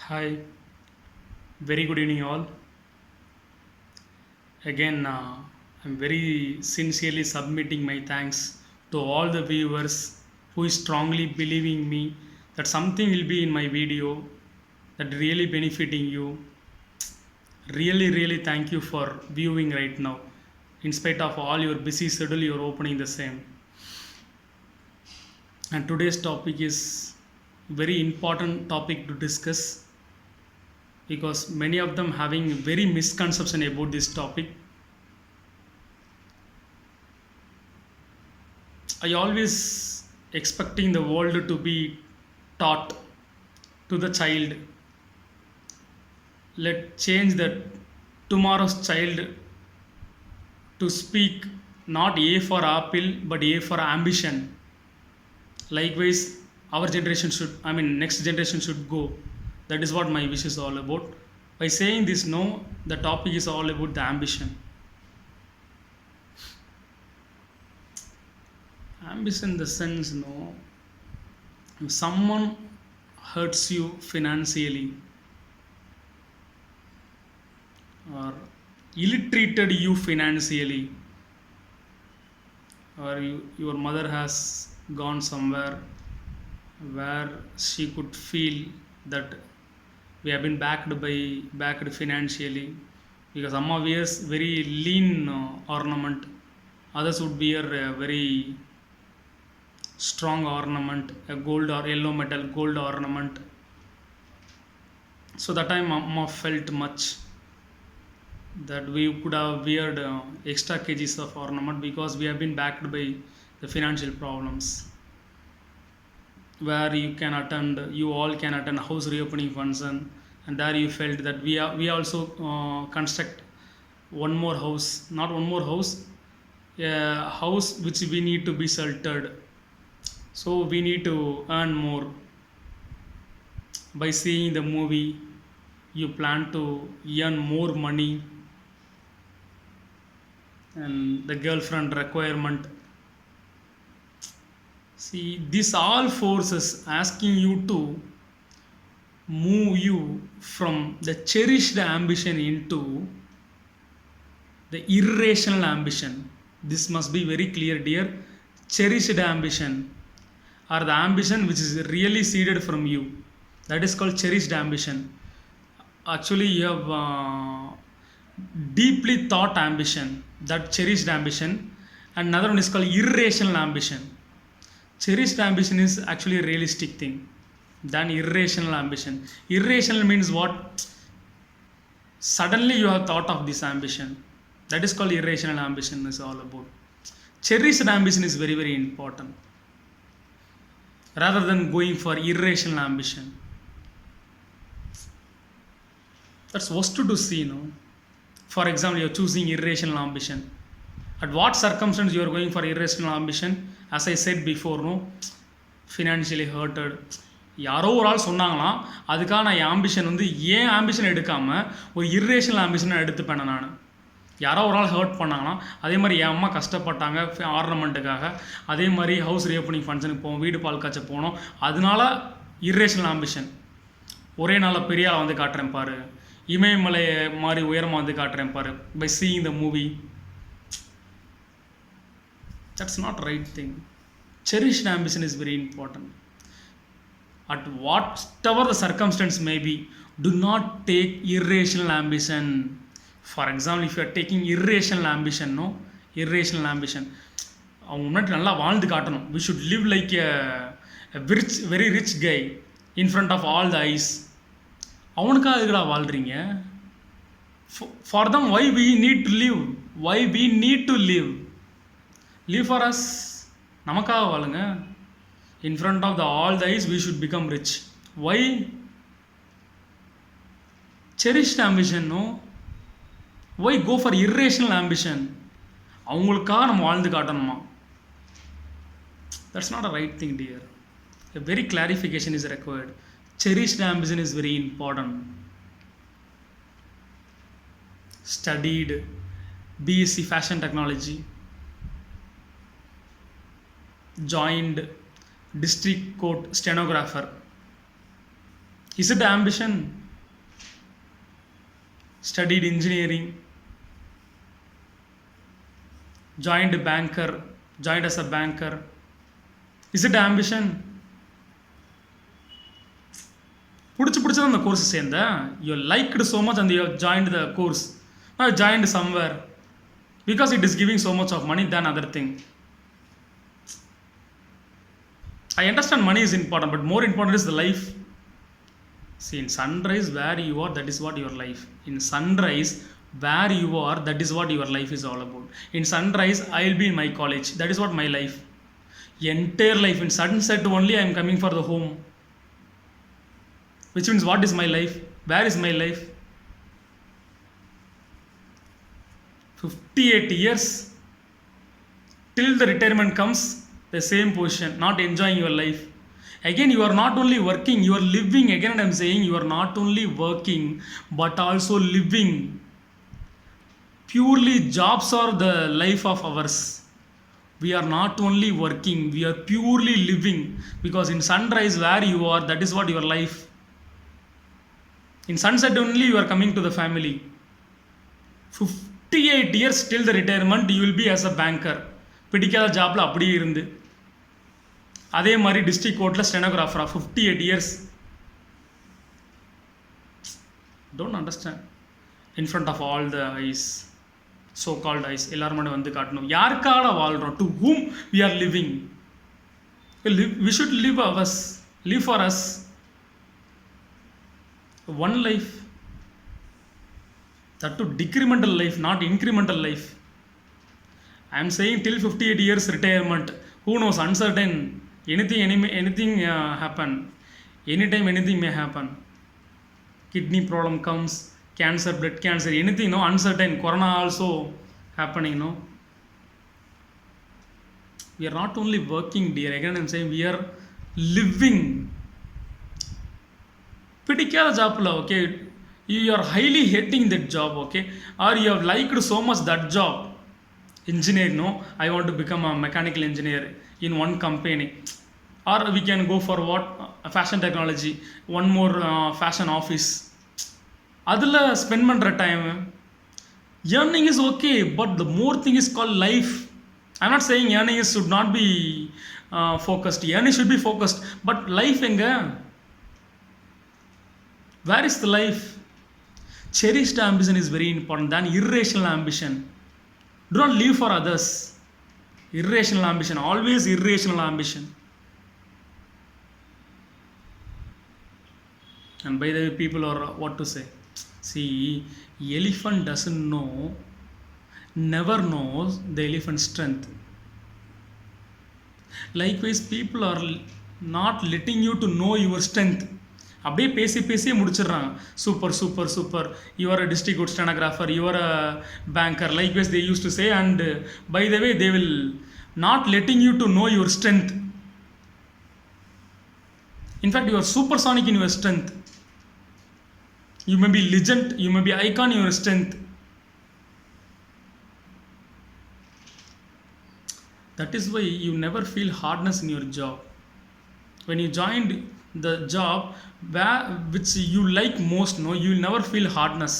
Hi, very good evening, all. Again, I'm very sincerely submitting my thanks to all the viewers who is strongly believing me that something will be in my video that really benefiting you. Really, really thank you for viewing right now. In spite of all your busy schedule, you're opening the same. And today's topic is very important topic to discuss because many of them having very misconception about this topic. I always expecting the world to be taught to the child. Let change that tomorrow's child to speak not A for apple but A for ambition. Likewise, our generation should, I mean, next generation should go. That is what my wish is all about. By saying this, no, the topic is all about the ambition. Ambition in the sense, no, if someone hurts you financially or ill treated you financially or your mother has gone somewhere where she could feel that we have been backed financially because some of wears very lean ornament, others would wear a very strong ornament, a gold or yellow metal gold ornament. So that time mama felt much that we could have weared extra kgs of ornament because we have been backed by the financial problems where you all can attend house reopening function, and there you felt that we also construct one more house, not one more house, a house which we need to be sheltered, so we need to earn more. By seeing the movie you plan to earn more money, and the girlfriend requirement. See, this all forces asking you to move you from the cherished ambition into the irrational ambition. This must be very clear, dear. Cherished ambition or the ambition which is really seeded from you, that is called cherished ambition. Actually, you have deeply thought ambition, that cherished ambition, and another one is called irrational ambition. Cherished ambition is actually a realistic thing than irrational ambition. Irrational means what? Suddenly you have thought of this ambition. That is called irrational ambition is all about. Cherished ambition is very, very important rather than going for irrational ambition. That's worst to see, no? For example, you're choosing irrational ambition. At what circumstance you are going for irrational ambition? As I said before, no, financially hurted. யாரோ ஒரு ஆள் சொன்னாங்களாம், அதுக்காக நான் என் ambition வந்து ஏன் ambition எடுக்காமல் ஒரு இர்ரேஷனல் ஆம்பிஷனை எடுத்துப்பேன் நான். யாரோ ஒரு ஆள் ஹர்ட் பண்ணாங்களாம், அதே மாதிரி என் அம்மா கஷ்டப்பட்டாங்க ஆர்னமெண்ட்டுக்காக, அதே மாதிரி ஹவுஸ் ரீஓப்பனிங் ஃபங்க்ஷனுக்கு போவோம், வீடு பால் காய்ச்ச போனோம், அதனால இர்ரேஷனல் ஆம்பிஷன். ஒரே நாளில் பெரிய ஆளை வந்து காட்டுறேன் பாரு, இமயமலை மாதிரி உயரமாக வந்து காட்டுறேன் பாரு, by seeing the movie. That's not right thing. Cherished ambition is very important. At whatever the circumstance may be, do not take irrational ambition. For example, if you are taking irrational ambition, no, irrational ambition, அவங்க முன்னாடி நல்லா வாழ்ந்து காட்டணும். We should live like a rich, very rich guy in front of all the eyes. அவனுக்காக இதுக்கடா வாழ்கிறீங்க? For them, why we need to live? Why we need to live? Live for us. நமக்காக வாழுங்க. In front of all the eyes we should become rich. Why? Cherished ambition, no. Why go for irrational ambition? அவங்களுக்காக நம்ம வாழ்ந்து காட்டணுமா? That's not a right thing, dear. A very clarification is required. Cherished ambition is very important. Studied BSc Fashion Technology, joined district court stenographer, Is it the ambition? Studied engineering, joined as a banker. Is it the ambition? பிடிச்சது அந்த course சேர்ந்த you liked so much and you joined the course joined somewhere because it is giving so much of money than other thing. I understand money is important, but more important is the life. See, in sunrise, where you are, that is what your life. In sunrise, where you are, that is what your life is all about. In sunrise, I will be in my college. That is what my life. Entire life. In sunset only, I am coming for the home. Which means, what is my life? Where is my life? 58 years till the retirement comes, the same position, not enjoying your life. Again, you are not only working, you are living. Again, I am saying you are not only working but also living. Purely jobs are the life of ours. We are not only working, we are purely living, because in sunrise where you are, that is what your life. In sunset only you are coming to the family. 58 years till the retirement you will be as a banker. பிடிக்காத ஜாப்ல அப்படியே இருந்து அதே மாதிரி district கோர்ட்டில் ஸ்டெனோகிராஃபரா 58 years. Don't understand. In front of all the eyes, so called eyes, எல்லாரும் வந்து காட்டணும் யாருக்காக வாழ்கிறோம், to whom we are living. We should live ours, live for us. One life, that to decremental life, not incremental life. I am saying till 58 years retirement. Who knows? Uncertain. Anything happen. Anytime anything may happen. Kidney problem comes, cancer, blood cancer, anything. No, uncertain. Corona also happening. No. We are not only working, dear. Again, I am saying we are living. பிடிக்காத ஜாப்ல, okay, you are highly hating that job, okay, or you have liked so much that job. Engineer, no, I want to become a mechanical engineer in one company, or we can go for what, fashion technology, one more fashion office. அதில் spend பண்ணுற time, earning is okay, but the more thing is called life. I'm not saying earning should not be focused. Earning should be focused, but life எங்க? Where is the life? Cherished ambition is very important than irrational ambition. Do not live for others. Irrational ambition, always irrational ambition. And by the way, people are what to say. See, elephant doesn't know, never knows the elephant's strength. Likewise, people are not letting you to know your strength. அப்படியே பேசியே முடிச்சிடுறாங்க. Super, you are a district court stenographer, you are a banker, likewise they used to say, and by the way they will not letting you to know your strength. In fact, you are supersonic in your strength. You may be legend, you may be icon in your strength. That is why you never feel hardness in your job. When you joined the job which you like most, no, you will never feel hardness.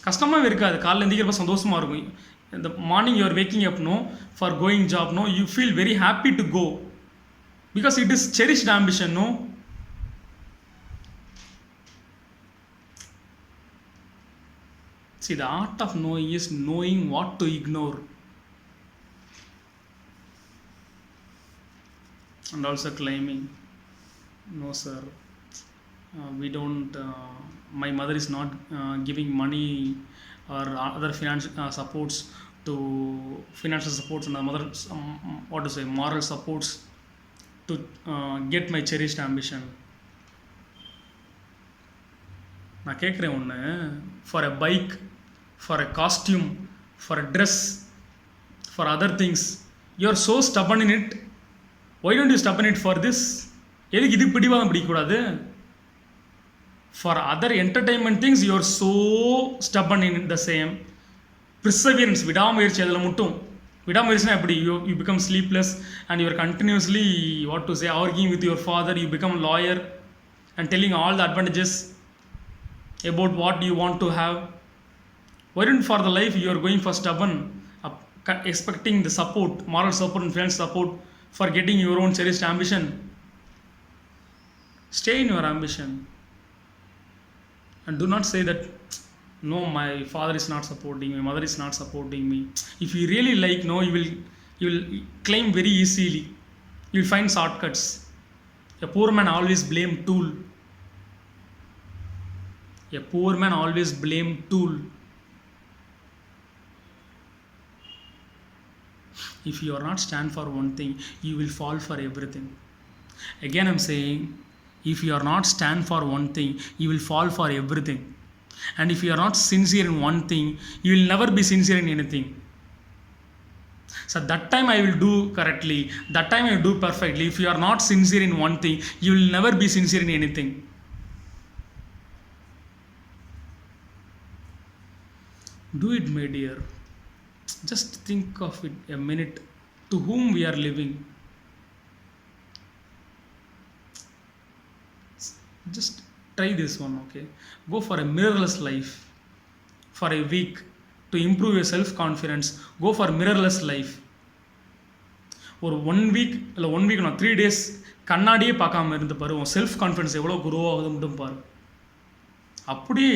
கஷ்டமாகவே இருக்காது. காலையில் எந்திரிக்கிறப்ப சந்தோஷமாக இருக்கும். இந்த morning you are waking up, no, for going job, no, you feel very happy to go because it is cherished ambition, no. See, the art of knowing is knowing what to ignore. And also claiming, no sir, we don't, my mother is not giving money or other financial supports to financial supports, and mother, what to say, moral supports to get my cherished ambition. நான் கேட்குறேன் ஒன்று, for a bike, for a costume, for a dress, for other things, you are so stubborn in it. Why don't you stubborn it for this? எதுக்கு இது பிடிவாதம் பிடிக்கக்கூடாது? For other entertainment things you are so stubborn in the same. Perseverance, விடாமுயற்சி, அதில் மட்டும் விடாமுயற்சினா எப்படி? You become sleepless and you are continuously, what to say, arguing with your father. You become a lawyer and telling all the advantages about what you want to have. Why don't for the life you are going for stubborn, expecting the support, moral support and financial support for getting your own cherished ambition? Stay in your ambition and do not say that no, my father is not supporting me, my mother is not supporting me. If you really like, no, you will claim very easily. You will find shortcuts. A poor man always blame tool. A poor man always blame tool. If you are not stand for one thing, you will fall for everything. Again I'm saying, if you are not stand for one thing, you will fall for everything. And if you are not sincere in one thing, you will never be sincere in anything. So that time I will do correctly, that time I will do perfectly. If you are not sincere in one thing, you will never be sincere in anything. Do it, my dear. Just think of it a minute. To whom we are living? Just try this one, okay? Go for a mirrorless life for a week to improve your self confidence. Go for mirrorless life. ஒரு 1 week இல்லை 1 week நான் 3 days கண்ணாடியே பார்க்காம இருந்து பாரு, உன் self confidence எவ்வளோ grow ஆகுது மட்டும் பாரு. அப்படியே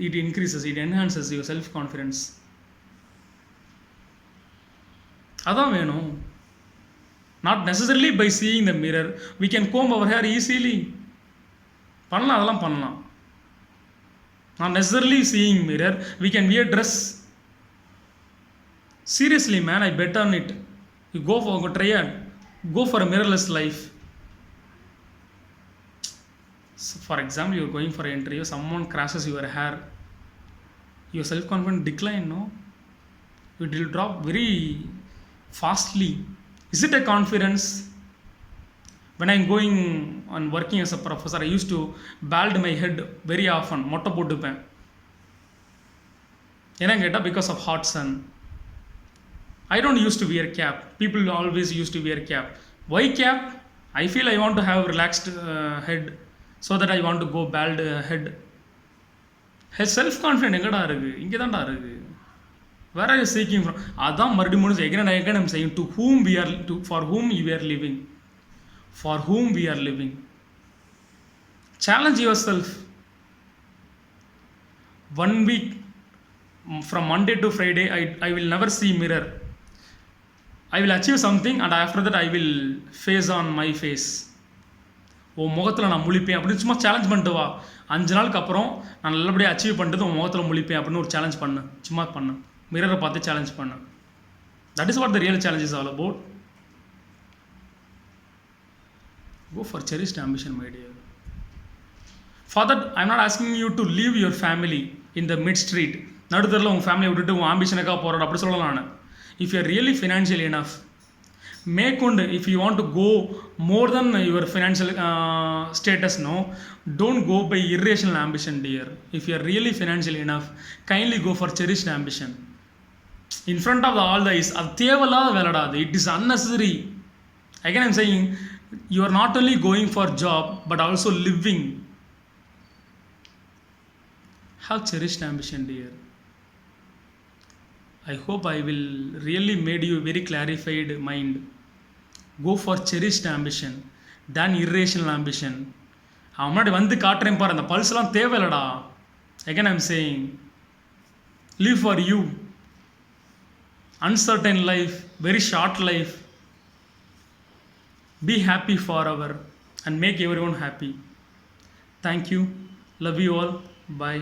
it increases, it enhances your self confidence. அதான் வேணும். Not necessarily by seeing the mirror we can comb our hair easily. பண்ணலாம், அதெல்லாம் பண்ணலாம். Not necessarily seeing mirror we can wear dress. Seriously man, I bet on it. You go for try and go for a mirrorless life. So for example, you are going for an interview, someone crashes your hair, your self-confidence decline, no? It will drop very fastly. Is it a confidence? When I am going and working as a professor, I used to bald my head very often. மொட்டை போட்டுப்பேன். என்ன கேட்டால் because of hot sun. I don't used to wear cap. People always used to wear cap. Why cap? I feel I want to have relaxed head, so that I want to go bald head. Self-confidence எங்கடா இருக்குது? இங்கே தான்டா இருக்குது. Where are you seeking from? அதான் மறுபடியும் again and again I'm saying, to whom we are, for whom we are living. For whom we are living. Challenge yourself. 1 week, from Monday to Friday, I will never see mirror. I will achieve something and after that I will face on my face. உன் முகத்தில் நான் முழிப்பேன் அப்படின்னு சும்மா challenge பண்ணிட்டு வா. 5 நாளுக்கு அப்புறம் நான் நல்லபடியாக அச்சீவ் பண்ணிட்டு உன் முகத்தில் முழிப்பேன் அப்படின்னு ஒரு சேலஞ்ச் பண்ணு. சும்மா பண்ணு, மிரரை பார்த்து சேலஞ்ச் பண்ணு. That is what the real challenge is all about. Go for cherished ambition, my dear. For that, I am not asking you to leave your family in the mid street. நடுத்தரில் உங்கள் ஃபேமிலியை விட்டுட்டு உன் ஆம்பிஷனுக்காக போராட அப்படி சொல்லலாம் நான். If you are really financially enough, if you want to go more than your financial status, no, don't go by irrational ambition, dear. If you are really financially enough, kindly go for cherished ambition. In front of all the eyes, அது தேவையில்லாத வேலைடா அது. It is unnecessary. Again I am saying, you are not only going for job but also living. Have cherished ambition, dear. I hope I will really made you very clarified mind. Go for cherished ambition than irrational ambition. அவன் முன்னாடி வந்து காட்டுறேன் பாரு, அந்த பல்ஸ்லாம் தேவையில்லடா. Again I am saying, live for you. Uncertain life, very short life. Be happy forever and make everyone happy. Thank you. Love you all. Bye.